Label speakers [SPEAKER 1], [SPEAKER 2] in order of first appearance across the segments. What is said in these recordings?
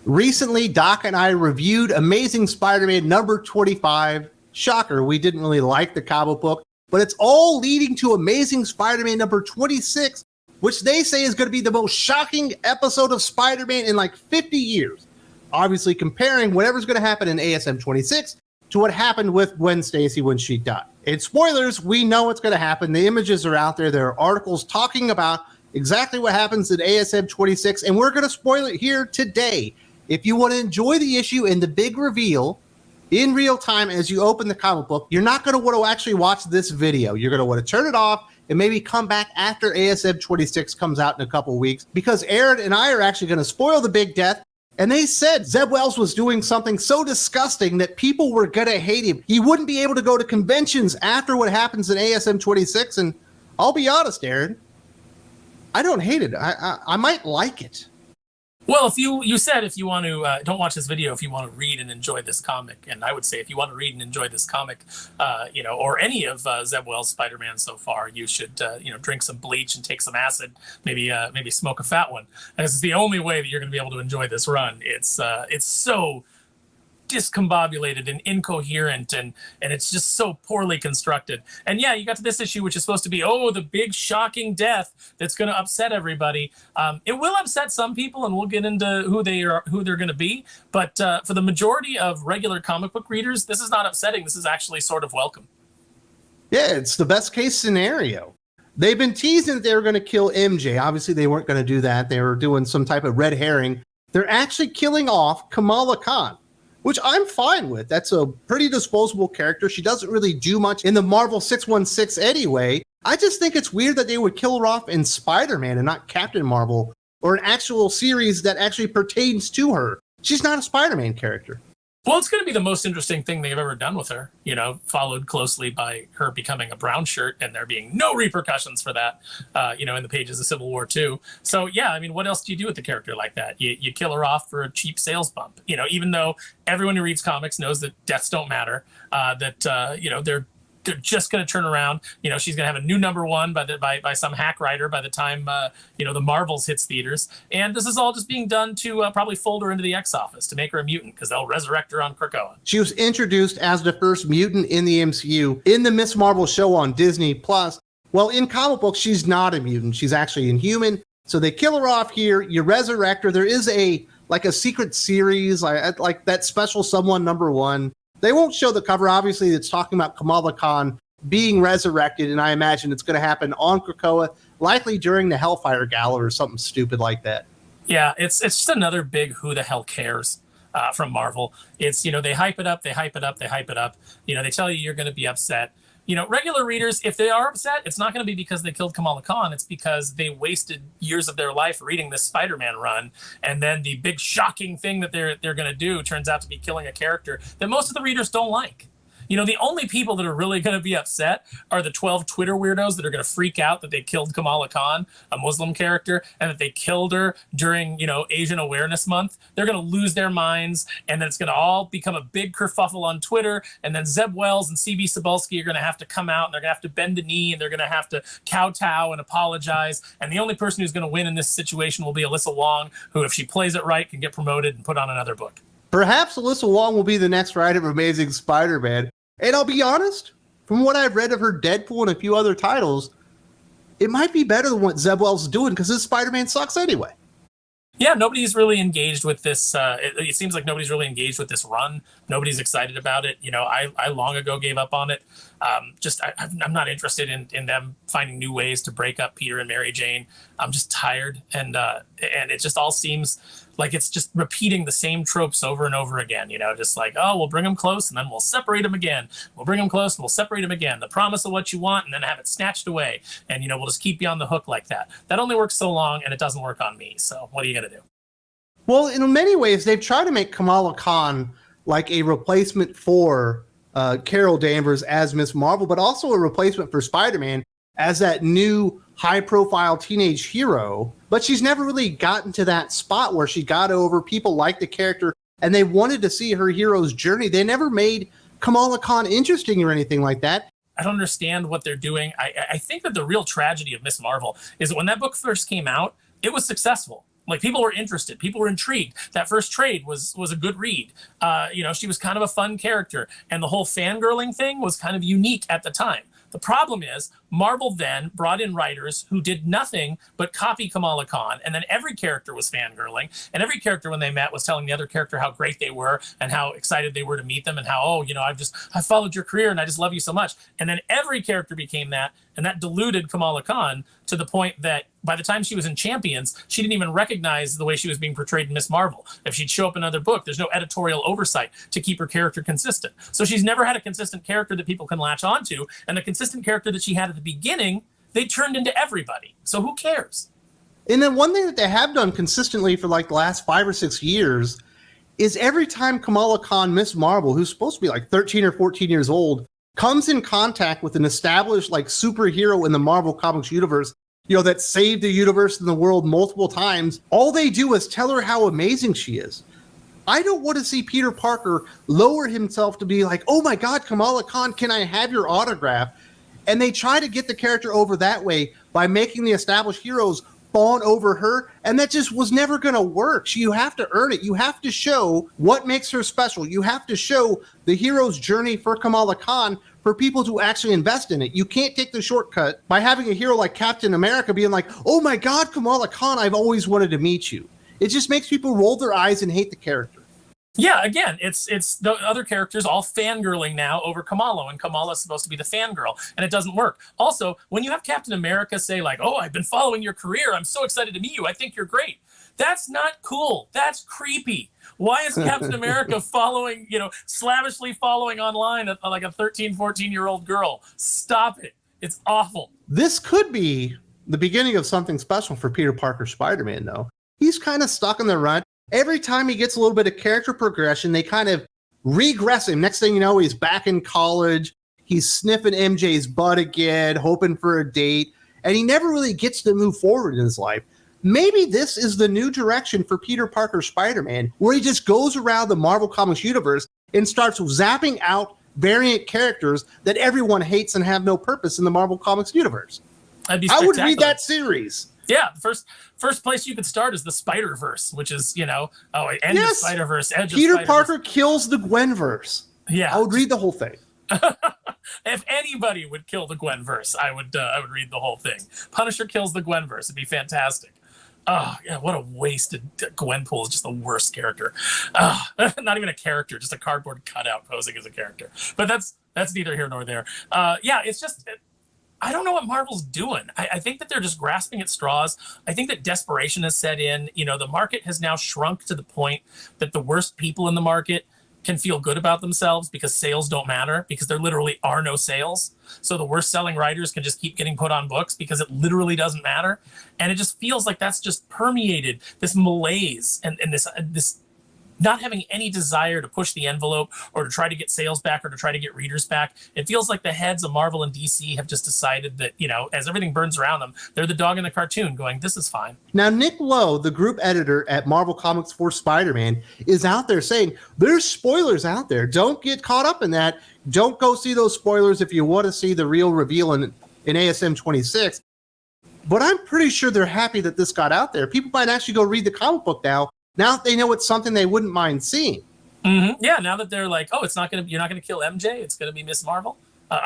[SPEAKER 1] Recently, Doc and I reviewed Amazing Spider-Man number 25. Shocker, we didn't really like the comic book, but it's all leading to Amazing Spider-Man number 26, which they say is going to be the most shocking episode of Spider-Man in like 50 years. Obviously comparing whatever's going to happen in ASM 26 to what happened with Gwen Stacy when she died. And spoilers, we know what's going to happen. The images are out there. There are articles talking about exactly what happens in ASM 26, and we're going to spoil it here today. If you want to enjoy the issue and the big reveal in real time as you open the comic book, you're not going to want to actually watch this video. You're going to want to turn it off and maybe come back after ASM 26 comes out in a couple weeks, because Aaron and I are actually going to spoil the big death. And they said Zeb Wells was doing something so disgusting that people were going to hate him. He wouldn't be able to go to conventions after what happens in ASM 26. And I'll be honest, Aaron, I don't hate it. I might like it.
[SPEAKER 2] Well, if you said if you want to don't watch this video if you want to read and enjoy this comic, and I would say if you want to read and enjoy this comic, or any of Zeb Wells' Spider-Man so far, you should drink some bleach and take some acid, maybe smoke a fat one, and this is the only way that you're going to be able to enjoy this run. It's so discombobulated and incoherent, and it's just so poorly constructed. And yeah, you got to this issue, which is supposed to be, the big shocking death that's going to upset everybody. It will upset some people, and we'll get into who they're going to be. But for the majority of regular comic book readers, this is not upsetting. This is actually sort of welcome.
[SPEAKER 1] Yeah, it's the best case scenario. They've been teasing that they were going to kill MJ. Obviously, they weren't going to do that. They were doing some type of red herring. They're actually killing off Kamala Khan, which I'm fine with. That's a pretty disposable character. She doesn't really do much in the Marvel 616 anyway. I just think it's weird that they would kill her off in Spider-Man and not Captain Marvel, or an actual series that actually pertains to her. She's not a Spider-Man character.
[SPEAKER 2] Well, it's going to be the most interesting thing they've ever done with her, followed closely by her becoming a brown shirt and there being no repercussions for that, in the pages of Civil War II. So, yeah, I mean, what else do you do with a character like that? You kill her off for a cheap sales bump, even though everyone who reads comics knows that deaths don't matter, they're just going to turn around. She's going to have a new number one by some hack writer by the time, the Marvels hits theaters. And this is all just being done to probably fold her into the X office to make her a mutant, because they'll resurrect her on Krakoa.
[SPEAKER 1] She was introduced as the first mutant in the MCU in the Ms. Marvel show on Disney+. Well, in comic books, she's not a mutant. She's actually Inhuman. So they kill her off here. You resurrect her. There is a secret series, like that special Someone #1. They won't show the cover. Obviously, it's talking about Kamala Khan being resurrected, and I imagine it's going to happen on Krakoa, likely during the Hellfire Gala or something stupid like that.
[SPEAKER 2] Yeah, it's just another big who the hell cares from Marvel. It's, they hype it up, they hype it up, they hype it up. They tell you you're going to be upset. Regular readers, if they are upset, it's not going to be because they killed Kamala Khan. It's because they wasted years of their life reading this Spider-Man run, and then the big shocking thing that they're going to do turns out to be killing a character that most of the readers don't like. The only people that are really going to be upset are the 12 Twitter weirdos that are going to freak out that they killed Kamala Khan, a Muslim character, and that they killed her during, Asian Awareness Month. They're going to lose their minds, and then it's going to all become a big kerfuffle on Twitter, and then Zeb Wells and C.B. Cebulski are going to have to come out, and they're going to have to bend the knee, and they're going to have to kowtow and apologize, and the only person who's going to win in this situation will be Alyssa Wong, who, if she plays it right, can get promoted and put on another book.
[SPEAKER 1] Perhaps Alyssa Wong will be the next writer of Amazing Spider-Man. And I'll be honest, from what I've read of her Deadpool and a few other titles, it might be better than what Zeb Wells is doing, because his Spider-Man sucks anyway.
[SPEAKER 2] Yeah, nobody's really engaged with this. It seems like nobody's really engaged with this run. Nobody's excited about it. I long ago gave up on it. I'm not interested in them finding new ways to break up Peter and Mary Jane. I'm just tired, and it just all seems like it's just repeating the same tropes over and over again. Just like, we'll bring them close and then we'll separate them again. We'll bring them close and we'll separate them again. The promise of what you want, and then have it snatched away. And we'll just keep you on the hook like that. That only works so long, and it doesn't work on me. So what are you gonna do?
[SPEAKER 1] Well, in many ways, they've tried to make Kamala Khan like a replacement for Carol Danvers as Ms. Marvel, but also a replacement for Spider-Man as that new high-profile teenage hero. But she's never really gotten to that spot where she got over. People like the character, and they wanted to see her hero's journey. They never made Kamala Khan interesting or anything like that.
[SPEAKER 2] I don't understand what they're doing. I think that the real tragedy of Ms. Marvel is that when that book first came out, it was successful. Like, people were interested, people were intrigued. That first trade was a good read. She was kind of a fun character, and the whole fangirling thing was kind of unique at the time. The problem is Marvel then brought in writers who did nothing but copy Kamala Khan, and then every character was fangirling, and every character when they met was telling the other character how great they were and how excited they were to meet them, and how, I followed your career and I just love you so much. And then every character became that, and that diluted Kamala Khan to the point that by the time she was in Champions, she didn't even recognize the way she was being portrayed in Miss Marvel. If she'd show up in another book, there's no editorial oversight to keep her character consistent. So she's never had a consistent character that people can latch onto, and the consistent character that she had at the beginning, they turned into everybody. So who cares?
[SPEAKER 1] And then one thing that they have done consistently for like the last 5 or 6 years is every time Kamala Khan, Miss Marvel, who's supposed to be like 13 or 14 years old, comes in contact with an established like superhero in the Marvel Comics universe, that saved the universe and the world multiple times, all they do is tell her how amazing she is. I don't want to see Peter Parker lower himself to be like, oh my God, Kamala Khan, can I have your autograph? And they try to get the character over that way by making the established heroes fawn over her, and that just was never going to work. You have to earn it. You have to show what makes her special. You have to show the hero's journey for Kamala Khan for people to actually invest in it. You can't take the shortcut by having a hero like Captain America being like, oh my God, Kamala Khan, I've always wanted to meet you. It just makes people roll their eyes and hate the character.
[SPEAKER 2] Yeah, again, it's the other characters all fangirling now over Kamala, and Kamala's supposed to be the fangirl, and it doesn't work. Also, when you have Captain America say like, oh, I've been following your career, I'm so excited to meet you, I think you're great. That's not cool. That's creepy. Why is Captain America following, slavishly following online like a 13, 14-year-old girl? Stop it. It's awful.
[SPEAKER 1] This could be the beginning of something special for Peter Parker Spider-Man, though. He's kind of stuck in the rut. Every time he gets a little bit of character progression, they kind of regress him. Next thing you know, he's back in college. He's sniffing MJ's butt again, hoping for a date, and he never really gets to move forward in his life. Maybe this is the new direction for Peter Parker Spider-Man, where he just goes around the Marvel Comics universe and starts zapping out variant characters that everyone hates and have no purpose in the Marvel Comics universe.
[SPEAKER 2] That'd be
[SPEAKER 1] I would
[SPEAKER 2] spectacular.
[SPEAKER 1] read that series.
[SPEAKER 2] Yeah, the first place you could start is the Spider-Verse, which is, end of Spider-Verse, edge
[SPEAKER 1] Peter
[SPEAKER 2] of Spider-Verse.
[SPEAKER 1] Parker kills the Gwenverse.
[SPEAKER 2] Yeah.
[SPEAKER 1] I would read the whole thing.
[SPEAKER 2] If anybody would kill the Gwenverse, I would read the whole thing. Punisher kills the Gwenverse. It'd be fantastic. Oh, yeah, what a wasted Gwenpool is just the worst character. Not even a character, just a cardboard cutout posing as a character. But that's neither here nor there. It's just... I don't know what Marvel's doing. I think that they're just grasping at straws. I think that desperation has set in. The market has now shrunk to the point that the worst people in the market can feel good about themselves because sales don't matter, because there literally are no sales. So the worst selling writers can just keep getting put on books because it literally doesn't matter. And it just feels like that's just permeated this malaise and this not having any desire to push the envelope or to try to get sales back or to try to get readers back. It feels like the heads of Marvel and DC have just decided that, as everything burns around them, they're the dog in the cartoon going, this is fine.
[SPEAKER 1] Now, Nick Lowe, the group editor at Marvel Comics for Spider-Man, is out there saying there's spoilers out there. Don't get caught up in that. Don't go see those spoilers if you want to see the real reveal in ASM 26. But I'm pretty sure they're happy that this got out there. People might actually go read the comic book now that they know it's something they wouldn't mind seeing.
[SPEAKER 2] Mm-hmm. Yeah, now that they're like, oh, you're not gonna kill MJ, it's gonna be Miss Marvel.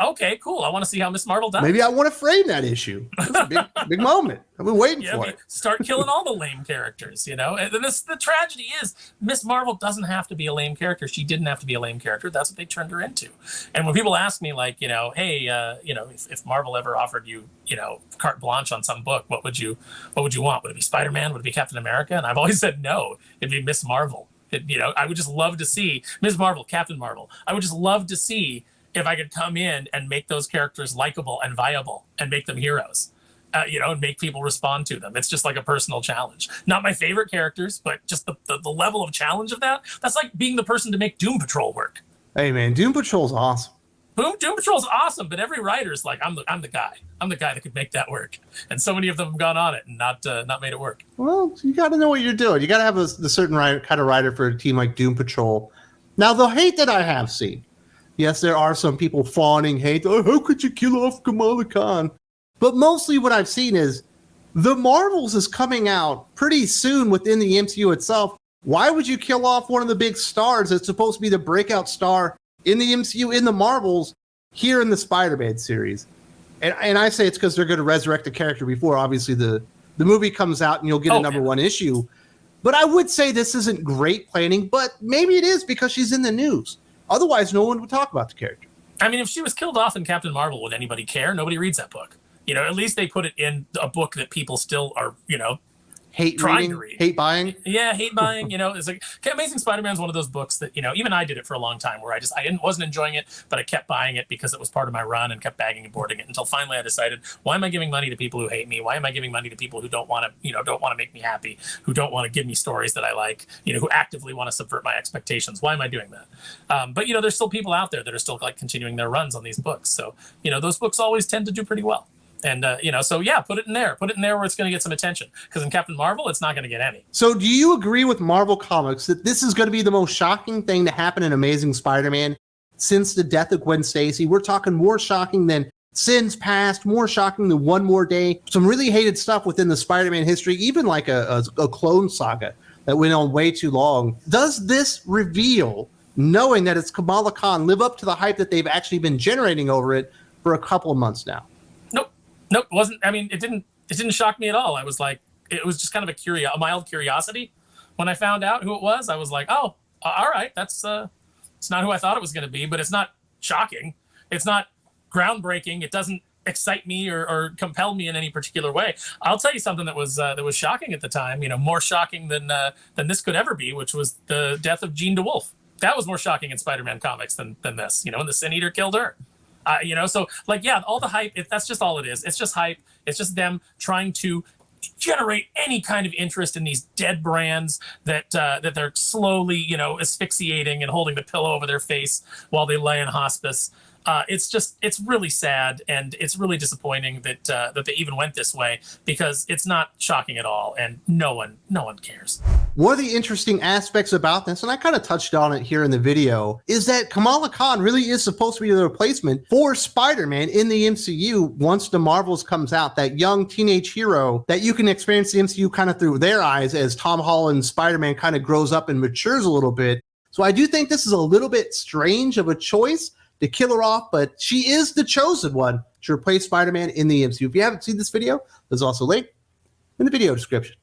[SPEAKER 2] Okay, cool. I want to see how Miss Marvel does.
[SPEAKER 1] Maybe I want to frame that issue. It's a big moment. I've been waiting for it.
[SPEAKER 2] Start killing all the lame characters, And the tragedy is Miss Marvel doesn't have to be a lame character. She didn't have to be a lame character. That's what they turned her into. And when people ask me, like, hey, if Marvel ever offered you, carte blanche on some book, what would you want? Would it be Spider-Man? Would it be Captain America? And I've always said no. It'd be Miss Marvel. I would just love to see Ms. Marvel, Captain Marvel. I would just love to see if I could come in and make those characters likable and viable and make them heroes, and make people respond to them. It's just like a personal challenge. Not my favorite characters, but just the level of challenge of that. That's like being the person to make Doom Patrol work.
[SPEAKER 1] Hey, man, Doom Patrol's awesome.
[SPEAKER 2] Doom Patrol's awesome, but every writer's like, I'm the guy. I'm the guy that could make that work. And so many of them have gone on it and not made it work.
[SPEAKER 1] Well, you got to know what you're doing. You got to have a certain kind of writer for a team like Doom Patrol. Now, the hate that I have seen, yes, there are some people fawning hate. Oh, how could you kill off Kamala Khan? But mostly what I've seen is The Marvels is coming out pretty soon within the MCU itself. Why would you kill off one of the big stars that's supposed to be the breakout star in the MCU, in the Marvels, here in the Spider-Man series? And I say it's because they're going to resurrect the character before, obviously, the movie comes out and you'll get a number one issue. But I would say this isn't great planning, but maybe it is because she's in the news. Otherwise, no one would talk about the character.
[SPEAKER 2] I mean, if she was killed off in Captain Marvel, would anybody care? Nobody reads that book. You know, at least they put it in a book that people still are, you know,
[SPEAKER 1] hate reading, hate buying.
[SPEAKER 2] Yeah, hate buying. You know, it's like Amazing Spider-Man is one of those books that, you know, even I did it for a long time where wasn't enjoying it, but I kept buying it because it was part of my run and kept bagging and boarding it until finally I decided, why am I giving money to people who hate me? Why am I giving money to people who don't want to make me happy, who don't want to give me stories that I like, you know, who actively want to subvert my expectations? Why am I doing that? But, you know, there's still people out there that are still like continuing their runs on these books. So, you know, those books always tend to do pretty well. And, you know, so yeah, put it in there where it's going to get some attention, because in Captain Marvel, it's not going to get any.
[SPEAKER 1] So do you agree with Marvel Comics that this is going to be the most shocking thing to happen in Amazing Spider-Man since the death of Gwen Stacy? We're talking more shocking than Sins Past, more shocking than One More Day. Some really hated stuff within the Spider-Man history, even like a clone saga that went on way too long. Does this reveal, knowing that it's Kamala Khan, live up to the hype that they've actually been generating over it for a couple of months now?
[SPEAKER 2] Nope, it wasn't. I mean, it didn't shock me at all. I was like, it was just kind of a mild curiosity. When I found out who it was, I was like, oh, all right, it's not who I thought it was going to be, but it's not shocking. It's not groundbreaking. It doesn't excite me or compel me in any particular way. I'll tell you something that was shocking at the time, you know, more shocking than this could ever be, which was the death of Jean DeWolf. That was more shocking in Spider-Man comics than this, you know, when the Sin Eater killed her. You know, so like, yeah, all the hype, that's just all it is. It's just hype. It's just them trying to generate any kind of interest in these dead brands that they're slowly, you know, asphyxiating and holding the pillow over their face while they lay in hospice. It's really sad, and it's really disappointing that they even went this way, because it's not shocking at all, and no one cares.
[SPEAKER 1] One of the interesting aspects about this, and I kind of touched on it here in the video, is that Kamala Khan really is supposed to be the replacement for Spider-Man in the MCU once the Marvels comes out. That young teenage hero that you can experience the MCU kind of through their eyes as Tom Holland's Spider-Man kind of grows up and matures a little bit. So I do think this is a little bit strange of a choice to kill her off, but she is the chosen one to replace Spider-Man in the MCU. If you haven't seen this video, there's also a link in the video description.